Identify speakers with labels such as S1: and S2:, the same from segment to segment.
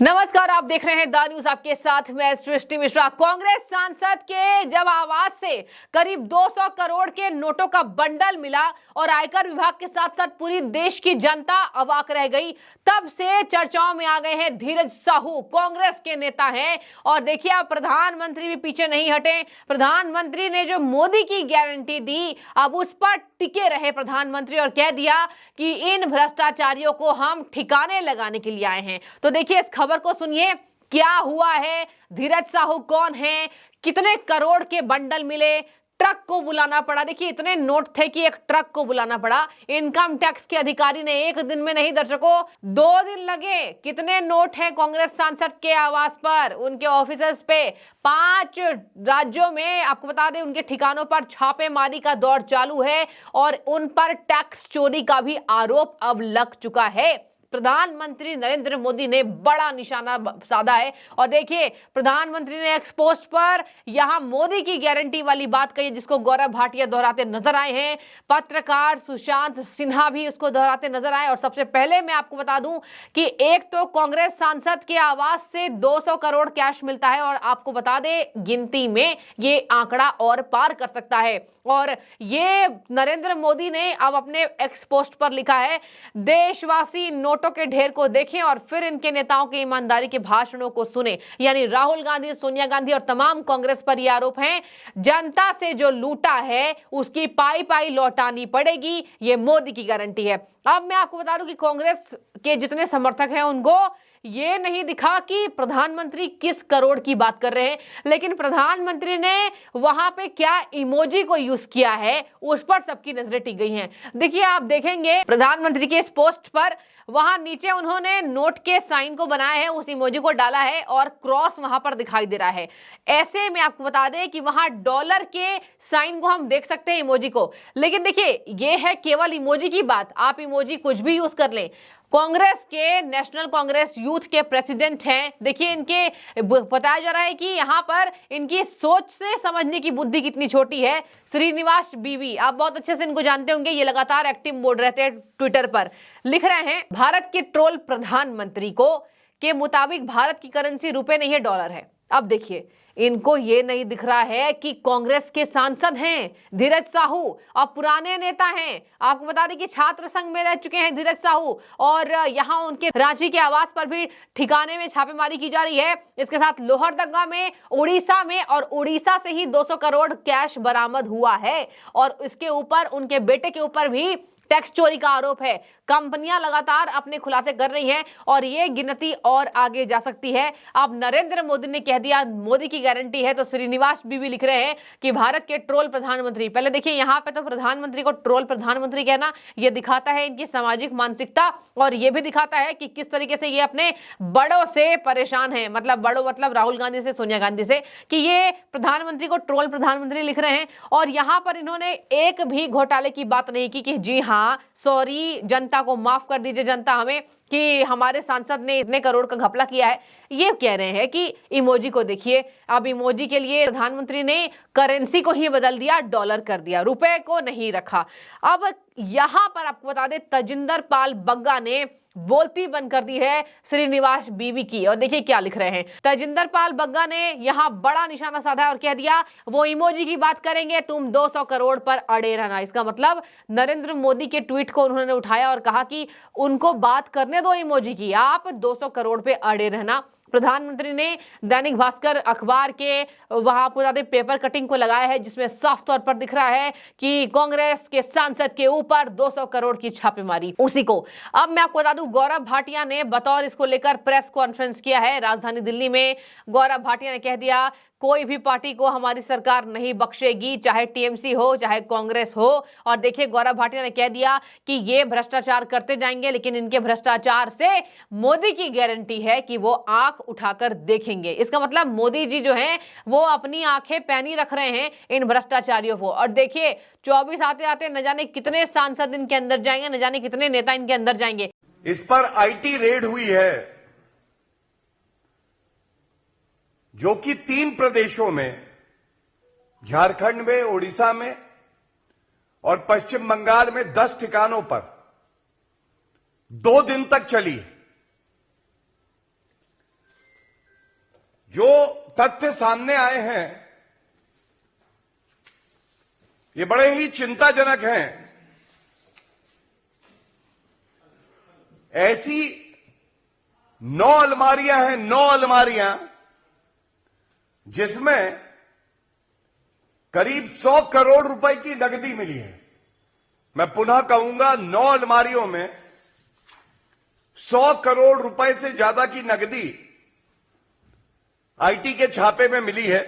S1: नमस्कार, आप देख रहे हैं द न्यूज। आपके साथ मैं सृष्टि मिश्रा। कांग्रेस सांसद के जब आवाज से करीब 200 करोड़ के नोटों का बंडल मिला और आयकर विभाग के साथ साथ पूरी देश की जनता अवाक रह गई, तब से चर्चाओं में आ गए हैं धीरज साहू। कांग्रेस के नेता हैं और देखिए, अब प्रधानमंत्री भी पीछे नहीं हटे। प्रधानमंत्री ने जो मोदी की गारंटी दी, अब उस पर टिके रहे प्रधानमंत्री और कह दिया कि इन भ्रष्टाचारियों को हम ठिकाने लगाने के लिए आए हैं। तो देखिए, इस खबर को सुनिए, क्या हुआ है, धीरज साहू कौन है, कितने करोड़ के बंडल मिले, ट्रक को बुलाना पड़ा। देखिए, इतने नोट थे कि एक ट्रक को बुलाना पड़ा। इनकम टैक्स के अधिकारी ने एक दिन में नहीं दर्शकों, 2 दिन लगे। कितने नोट हैं कांग्रेस सांसद के आवास पर, उनके ऑफिसर्स पे। 5 राज्यों में आपको बता दें, उनके ठिकानों पर छापेमारी का दौर चालू है और उन पर टैक्स चोरी का भी आरोप अब लग चुका है। प्रधानमंत्री नरेंद्र मोदी ने बड़ा निशाना साधा है और देखिए, प्रधानमंत्री ने एक्स पोस्ट पर यहां मोदी की गारंटी वाली बात कही, जिसको गौरव भाटिया दोहराते नजर आए हैं। पत्रकार सुशांत सिन्हा भी उसको दोहराते नजर आए। और सबसे पहले मैं आपको बता दूं कि एक तो कांग्रेस सांसद के आवास से 200 करोड़ कैश मिलता है और आपको बता दें, गिनती में ये आंकड़ा और पार कर सकता है। और ये नरेंद्र मोदी ने अब अपने एक्स पोस्ट पर लिखा है, देशवासी नोटों के ढेर को देखें और फिर इनके नेताओं के ईमानदारी के भाषणों को सुने। यानी राहुल गांधी, सोनिया गांधी और तमाम कांग्रेस पर यह आरोप है, जनता से जो लूटा है उसकी पाई पाई लौटानी पड़ेगी। ये मोदी की गारंटी है। अब मैं आपको बता दूं कि कांग्रेस के जितने समर्थक हैं उनको ये नहीं दिखा कि प्रधानमंत्री किस करोड़ की बात कर रहे हैं, लेकिन प्रधानमंत्री ने वहां पे क्या इमोजी को यूज किया है उस पर सबकी नजरें टिक गई हैं। देखिए, आप देखेंगे प्रधानमंत्री के इस पोस्ट पर वहां नीचे उन्होंने नोट के साइन को बनाया है, उस इमोजी को डाला है और क्रॉस वहां पर दिखाई दे रहा है। ऐसे में आपको बता दें कि वहां डॉलर के साइन को हम देख सकते हैं, इमोजी को। लेकिन देखिए, ये है केवल इमोजी की बात, आप इमोजी कुछ भी यूज कर लें। कांग्रेस के नेशनल कांग्रेस यूथ के प्रेसिडेंट हैं। देखिए, इनके बताया जा रहा है कि यहाँ पर इनकी सोच से समझने की बुद्धि कितनी छोटी है। श्रीनिवास बीवी, आप बहुत अच्छे से इनको जानते होंगे, ये लगातार एक्टिव मोड रहते हैं ट्विटर पर। लिख रहे हैं, भारत के ट्रोल प्रधानमंत्री को के मुताबिक भारत की करेंसी रुपए नहीं है, डॉलर है। अब देखिए, इनको ये नहीं दिख रहा है कि कांग्रेस के सांसद हैं धीरज साहू और पुराने नेता हैं। आपको बता दें कि छात्र संघ में रह चुके हैं धीरज साहू और यहां उनके रांची के आवास पर भी ठिकाने में छापेमारी की जा रही है। इसके साथ लोहरदगा में, उड़ीसा में, और उड़ीसा से ही 200 करोड़ कैश बरामद हुआ है और इसके ऊपर उनके बेटे के ऊपर भी टैक्स चोरी का आरोप है। कंपनियां लगातार अपने खुलासे कर रही हैं और ये गिनती और आगे जा सकती है। अब नरेंद्र मोदी ने कह दिया मोदी की गारंटी है, तो श्रीनिवास बीवी लिख रहे हैं कि भारत के ट्रोल प्रधानमंत्री। पहले देखिए, यहाँ पे तो प्रधानमंत्री को ट्रोल प्रधानमंत्री कहना ये दिखाता है इनकी सामाजिक मानसिकता और ये भी दिखाता है कि किस तरीके से ये अपने बड़ों से परेशान है। मतलब बड़ों मतलब राहुल गांधी से, सोनिया गांधी से, कि ये प्रधानमंत्री को ट्रोल प्रधानमंत्री लिख रहे हैं। और यहाँ पर इन्होंने एक भी घोटाले की बात नहीं की कि जी हाँ, सॉरी, जनता को माफ कर दीजिए, जनता हमें, कि हमारे सांसद ने इतने करोड़ का घपला किया है। ये कह रहे हैं कि इमोजी को देखिए। अब इमोजी के लिए प्रधानमंत्री ने करेंसी को ही बदल दिया, डॉलर कर दिया, रुपए को नहीं रखा। अब यहां पर आपको बता दें, तजिंदर पाल बग्गा ने बोलती बंद कर दी है श्रीनिवास बीवी की। और देखिए क्या लिख रहे हैं, तजिंदर पाल बग्गा ने यहां बड़ा निशाना साधा और कह दिया, वो इमोजी की बात करेंगे, तुम 200 करोड़ पर अड़े रहना। इसका मतलब नरेंद्र मोदी के ट्वीट को उन्होंने उठाया और कहा कि उनको बात करने दो इमोजी की, आप 200 करोड़ पे अड़े रहना। प्रधानमंत्री ने दैनिक भास्कर अखबार के वहां आपको बता दें पेपर कटिंग को लगाया है, जिसमें साफ तौर पर दिख रहा है कि कांग्रेस के सांसद के ऊपर 200 करोड़ की छापेमारी। उसी को अब मैं आपको बता दूं, गौरव भाटिया ने बतौर इसको लेकर प्रेस कॉन्फ्रेंस किया है राजधानी दिल्ली में। गौरव भाटिया ने कह दिया, कोई भी पार्टी को हमारी सरकार नहीं बख्शेगी, चाहे टीएमसी हो चाहे कांग्रेस हो। और देखिए, गौरव भाटिया ने कह दिया कि ये भ्रष्टाचार करते जाएंगे, लेकिन इनके भ्रष्टाचार से मोदी की गारंटी है कि वो आंख उठाकर देखेंगे। इसका मतलब मोदी जी जो हैं वो अपनी आंखें पैनी रख रहे हैं इन भ्रष्टाचारियों को। और देखिए, 24 आते आते न जाने कितने सांसद इनके अंदर जाएंगे, न जाने कितने नेता इनके अंदर जाएंगे।
S2: इस पर आईटी रेड हुई है, जो कि 3 प्रदेशों में, झारखंड में, ओडिशा में और पश्चिम बंगाल में 10 ठिकानों पर 2 दिन तक चली। जो तथ्य सामने आए हैं ये बड़े ही चिंताजनक हैं। ऐसी 9 अलमारियां हैं, 9 अलमारियां जिसमें करीब 100 करोड़ रुपए की नकदी मिली है। मैं पुनः कहूंगा, 9 अलमारियों में 100 करोड़ रुपए से ज्यादा की नकदी आईटी के छापे में मिली है।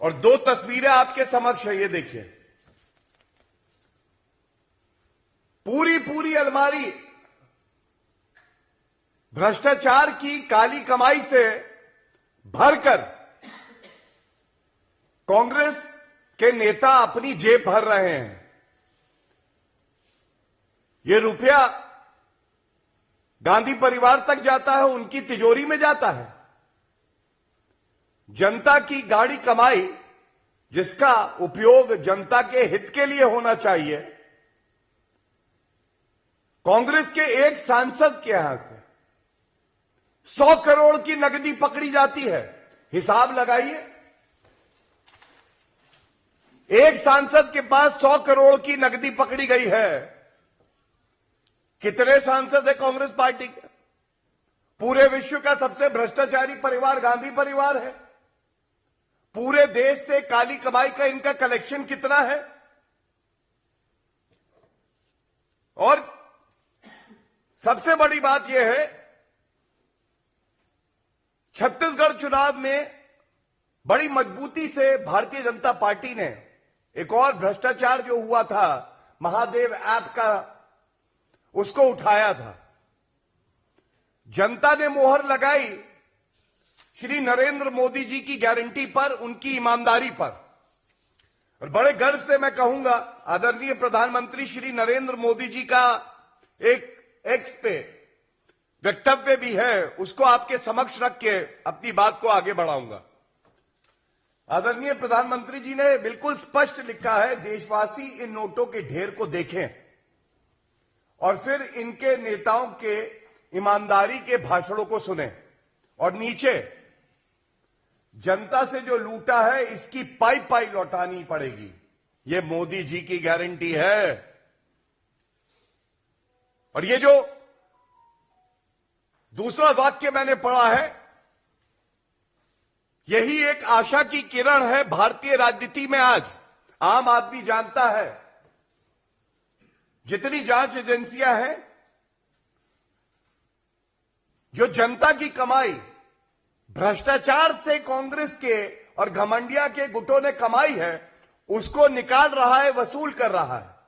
S2: और 2 तस्वीरें आपके समक्ष है, ये देखिए। पूरी अलमारी भ्रष्टाचार की काली कमाई से भरकर कांग्रेस के नेता अपनी जेब भर रहे हैं। ये रुपया गांधी परिवार तक जाता है, उनकी तिजोरी में जाता है। जनता की गाढ़ी कमाई जिसका उपयोग जनता के हित के लिए होना चाहिए, कांग्रेस के एक सांसद के यहां से 100 करोड़ की नकदी पकड़ी जाती है। हिसाब लगाइए, एक सांसद के पास 100 करोड़ की नकदी पकड़ी गई है। कितने सांसद है कांग्रेस पार्टी के? पूरे विश्व का सबसे भ्रष्टाचारी परिवार गांधी परिवार है। पूरे देश से काली कमाई का इनका कलेक्शन कितना है? और सबसे बड़ी बात यह है, छत्तीसगढ़ चुनाव में बड़ी मजबूती से भारतीय जनता पार्टी ने एक और भ्रष्टाचार जो हुआ था महादेव ऐप का, उसको उठाया था। जनता ने मोहर लगाई श्री नरेंद्र मोदी जी की गारंटी पर, उनकी ईमानदारी पर। और बड़े गर्व से मैं कहूंगा, आदरणीय प्रधानमंत्री श्री नरेंद्र मोदी जी का एक एक्स पे वक्तव्य भी है, उसको आपके समक्ष रख के अपनी बात को आगे बढ़ाऊंगा। आदरणीय प्रधानमंत्री जी ने बिल्कुल स्पष्ट लिखा है, देशवासी इन नोटों के ढेर को देखें और फिर इनके नेताओं के ईमानदारी के भाषणों को सुने, और नीचे जनता से जो लूटा है इसकी पाई लौटानी पड़ेगी। ये मोदी जी की गारंटी है। और ये जो दूसरा वाक्य मैंने पढ़ा है, यही एक आशा की किरण है भारतीय राजनीति में। आज आम आदमी जानता है, जितनी जांच एजेंसियां हैं, जो जनता की कमाई भ्रष्टाचार से कांग्रेस के और घमंडिया के गुटों ने कमाई है, उसको निकाल रहा है, वसूल कर रहा है।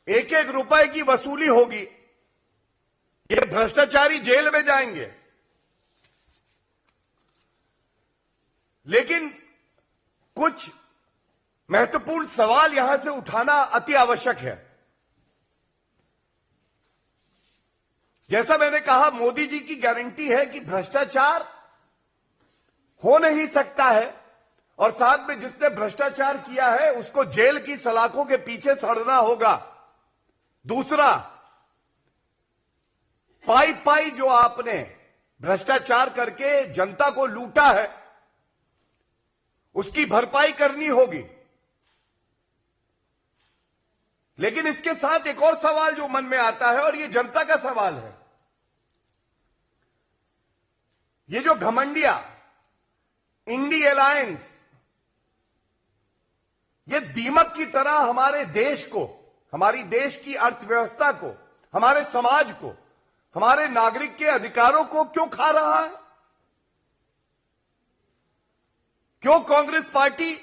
S2: एक एक रुपए की वसूली होगी। ये भ्रष्टाचारी जेल में जाएंगे। लेकिन कुछ महत्वपूर्ण सवाल यहां से उठाना अति आवश्यक है। जैसा मैंने कहा, मोदी जी की गारंटी है कि भ्रष्टाचार हो नहीं सकता है, और साथ में जिसने भ्रष्टाचार किया है उसको जेल की सलाखों के पीछे सड़ना होगा। दूसरा, पाई जो आपने भ्रष्टाचार करके जनता को लूटा है, उसकी भरपाई करनी होगी। लेकिन इसके साथ एक और सवाल जो मन में आता है, और ये जनता का सवाल है, ये जो घमंडिया इंडी अलायंस, ये दीमक की तरह हमारे देश को, हमारी देश की अर्थव्यवस्था को, हमारे समाज को, हमारे नागरिक के अधिकारों को क्यों खा रहा है? क्यों कांग्रेस पार्टी,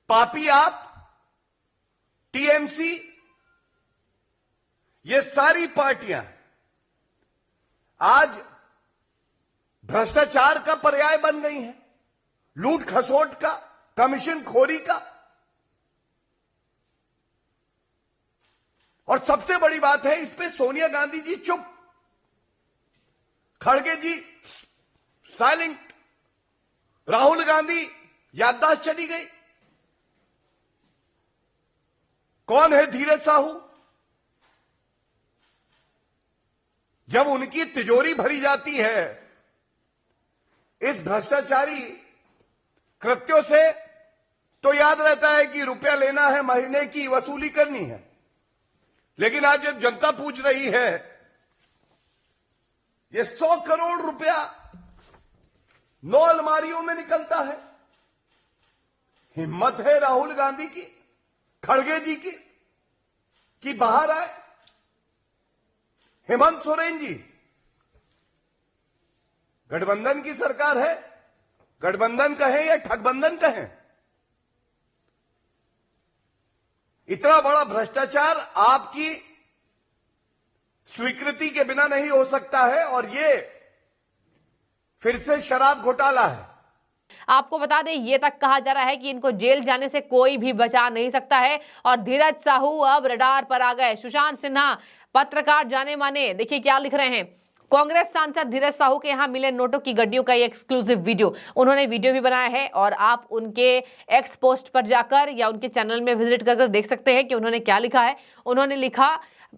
S2: पापी आप, टीएमसी, ये सारी पार्टियां आज भ्रष्टाचार का पर्याय बन गई हैं, लूट खसोट का, कमीशन खोरी का। और सबसे बड़ी बात है, इस पे सोनिया गांधी जी चुप, खड़गे जी साइलेंट, राहुल गांधी याददाश्त चली गई। कौन है धीरज साहू, जब उनकी तिजोरी भरी जाती है इस भ्रष्टाचारी कृत्यों से, तो याद रहता है कि रुपया लेना है, महीने की वसूली करनी है। लेकिन आज जब जनता पूछ रही है, ये 100 करोड़ रुपया 9 अलमारियों में निकलता है। हिम्मत है राहुल गांधी की, खड़गे जी की, कि बाहर आए। हेमंत सोरेन जी, गठबंधन की सरकार है, गठबंधन कहें या ठगबंधन कहें, इतना बड़ा भ्रष्टाचार आपकी स्वीकृति के बिना नहीं हो सकता है, और ये फिर से शराब घोटाला है।
S1: आपको बता दें, ये तक कहा जा रहा है कि इनको जेल जाने से कोई भी बचा नहीं सकता है और धीरज साहू अब रडार पर आ गए। सुशांत सिन्हा पत्रकार जाने माने, देखिए क्या लिख रहे हैं। कांग्रेस सांसद धीरज साहू के यहां मिले नोटों की गड्डियों का ये एक्सक्लूसिव वीडियो, उन्होंने वीडियो भी बनाया है और आप उनके एक्स पोस्ट पर जाकर या उनके चैनल में विजिट कर देख सकते हैं कि उन्होंने क्या लिखा है। उन्होंने लिखा,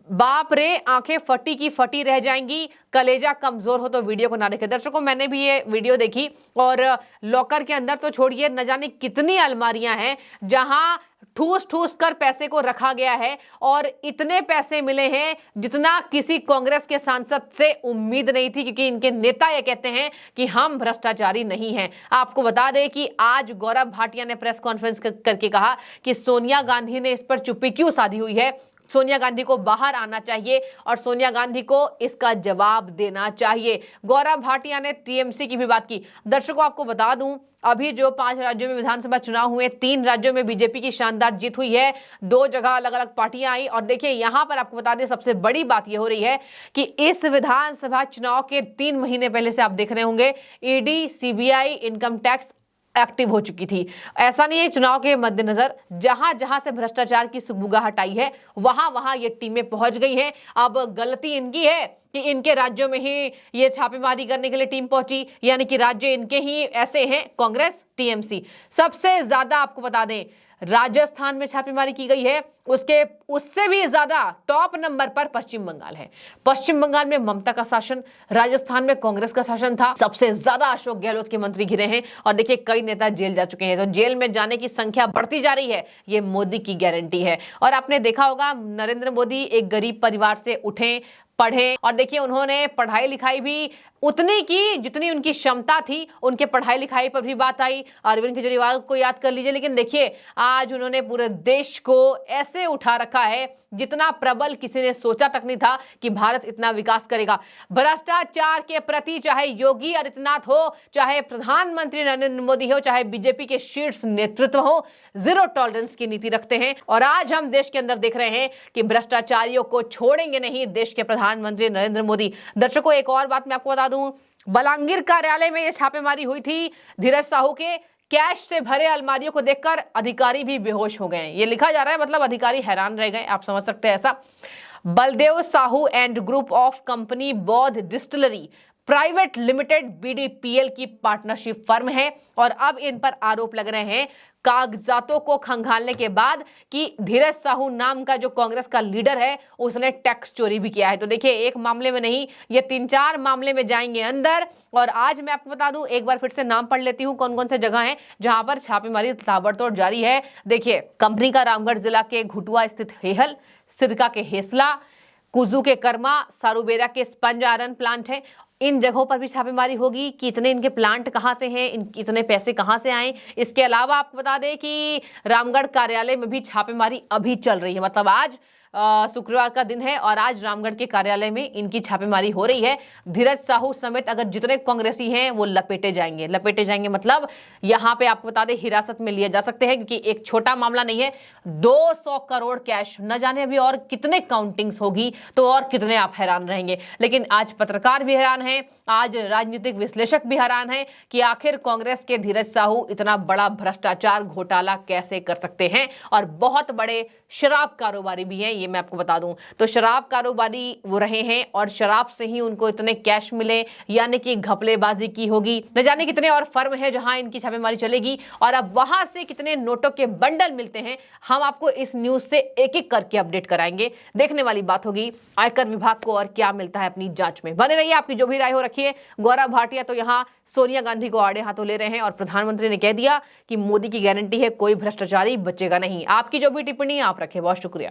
S1: बाप रे आंखें फटी की फटी रह जाएंगी, कलेजा कमजोर हो तो वीडियो को ना देखें। दर्शकों, मैंने भी ये वीडियो देखी और लॉकर के अंदर तो छोड़िए, न जाने कितनी अलमारियां हैं जहां ठूस ठूस कर पैसे को रखा गया है और इतने पैसे मिले हैं जितना किसी कांग्रेस के सांसद से उम्मीद नहीं थी, क्योंकि इनके नेता ये कहते हैं कि हम भ्रष्टाचारी नहीं हैं। आपको बता दें कि आज गौरव भाटिया ने प्रेस कॉन्फ्रेंस करके कहा कि सोनिया गांधी ने इस पर चुप्पी क्यों साधी हुई है, सोनिया गांधी को बाहर आना चाहिए और सोनिया गांधी को इसका जवाब देना चाहिए। गौरव भाटिया ने टीएमसी की भी बात की। दर्शकों, आपको बता दूं, अभी जो 5 राज्यों में विधानसभा चुनाव हुए, 3 राज्यों में बीजेपी की शानदार जीत हुई है, 2 जगह अलग अलग पार्टियां आई। और देखिए यहां पर आपको बता दें, सबसे बड़ी बात यह हो रही है कि इस विधानसभा चुनाव के 3 महीने पहले से आप देख रहे होंगे, ED, CBI, income tax active हो चुकी थी। ऐसा नहीं है, चुनाव के मद्देनजर जहां जहां से भ्रष्टाचार की सुगबुगाहट आई है वहां वहां ये टीमें पहुंच गई हैं। अब गलती इनकी है कि इनके राज्यों में ही ये छापेमारी करने के लिए टीम पहुंची, यानी कि राज्य इनके ही ऐसे हैं, कांग्रेस, टीएमसी। सबसे ज्यादा आपको बता दें, राजस्थान में छापेमारी की गई है, उससे भी ज्यादा टॉप नंबर पर पश्चिम बंगाल है। पश्चिम बंगाल में ममता का शासन, राजस्थान में कांग्रेस का शासन था। सबसे ज्यादा अशोक गहलोत के मंत्री घिरे हैं और देखिए कई नेता जेल जा चुके हैं। तो जेल में जाने की संख्या बढ़ती जा रही है, ये मोदी की गारंटी है। और आपने देखा होगा, नरेंद्र मोदी एक गरीब परिवार से उठे, पढ़े और देखिए उन्होंने पढ़ाई लिखाई भी उतनी की जितनी उनकी क्षमता थी। उनके पढ़ाई लिखाई पर भी बात आई, अरविंद केजरीवाल को याद कर लीजिए। लेकिन देखिए आज उन्होंने पूरे देश को ऐसे उठा रखा है जितना प्रबल किसी ने सोचा तक नहीं था कि भारत इतना विकास करेगा। भ्रष्टाचार के प्रति चाहे योगी आदित्यनाथ हो, चाहे प्रधानमंत्री नरेंद्र मोदी हो, चाहे बीजेपी के शीर्ष नेतृत्व हो, जीरो टॉलरेंस की नीति रखते हैं। और आज हम देश के अंदर देख रहे हैं कि भ्रष्टाचारियों को छोड़ेंगे नहीं देश के प्रधानमंत्री नरेंद्र मोदी। दर्शकों, एक और बात मैं आपको बता दूं, बलांगीर कार्यालय में यह छापेमारी हुई थी धीरज साहू के। कैश से भरे अलमारियों को देखकर अधिकारी भी बेहोश हो गए। ये लिखा जा रहा है, मतलब अधिकारी हैरान रह गए, आप समझ सकते हैं ऐसा। Baldev Sahu and group of company बौद्ध डिस्टिलरी प्राइवेट लिमिटेड बीडीपीएल की पार्टनरशिप फर्म है और अब इन पर आरोप लग रहे हैं कागजातों को खंगालने के बाद कि धीरज साहू नाम का जो कांग्रेस का लीडर है उसने टैक्स चोरी भी किया है। तो देखिए एक मामले में नहीं, ये 3-4 मामले में जाएंगे अंदर। और आज मैं आपको बता दूं, एक बार फिर से नाम पढ़ लेती हूं कौन कौन से जगह हैं जहां पर छापेमारी ताबड़तोड़ जारी है। देखिए, कंपनी का रामगढ़ जिला के घुटुआ स्थित हेहल, सिरका के हेसला, कुजू के कर्मा, सारूबेरा के स्पंज आयरन प्लांट है। इन जगहों पर भी छापेमारी होगी कि इतने इनके प्लांट कहां से हैं, इतने पैसे कहां से आए। इसके अलावा आपको बता दें कि रामगढ़ कार्यालय में भी छापेमारी अभी चल रही है। मतलब आज शुक्रवार का दिन है और आज रामगढ़ के कार्यालय में इनकी छापेमारी हो रही है। धीरज साहू समेत अगर जितने कांग्रेसी हैं वो लपेटे जाएंगे। मतलब यहां पे आपको बता दें हिरासत में लिए जा सकते हैं, क्योंकि एक छोटा मामला नहीं है। 200 करोड़ कैश, न जाने अभी और कितने काउंटिंग्स होगी तो और कितने आप हैरान रहेंगे। लेकिन आज पत्रकार भी हैरान हैं, आज राजनीतिक विश्लेषक भी हैरान हैं कि आखिर कांग्रेस के धीरज साहू इतना बड़ा भ्रष्टाचार घोटाला कैसे कर सकते हैं। और बहुत बड़े शराब कारोबारी भी हैं, ये मैं आपको बता दूं। तो शराब कारोबारी वो रहे हैं और शराब से ही उनको इतने कैश मिले, यानी कि घपलेबाजी की होगी। न जाने कितने और फर्म है जहां इनकी छापेमारी चलेगी और अब वहां से कितने नोटों के बंडल मिलते हैं, हम आपको इस न्यूज से एक एक करके अपडेट कराएंगे। देखने वाली बात होगी आयकर विभाग को और क्या मिलता है अपनी जांच में। बने रहिए, आपकी जो भी राय हो रखिए। गौरव भाटिया तो यहाँ सोनिया गांधी को आड़े हाथों ले रहे हैं और प्रधानमंत्री ने कह दिया कि मोदी की गारंटी है कोई भ्रष्टाचारी बचेगा नहीं। आपकी जो भी टिप्पणी आप रखें, बहुत शुक्रिया।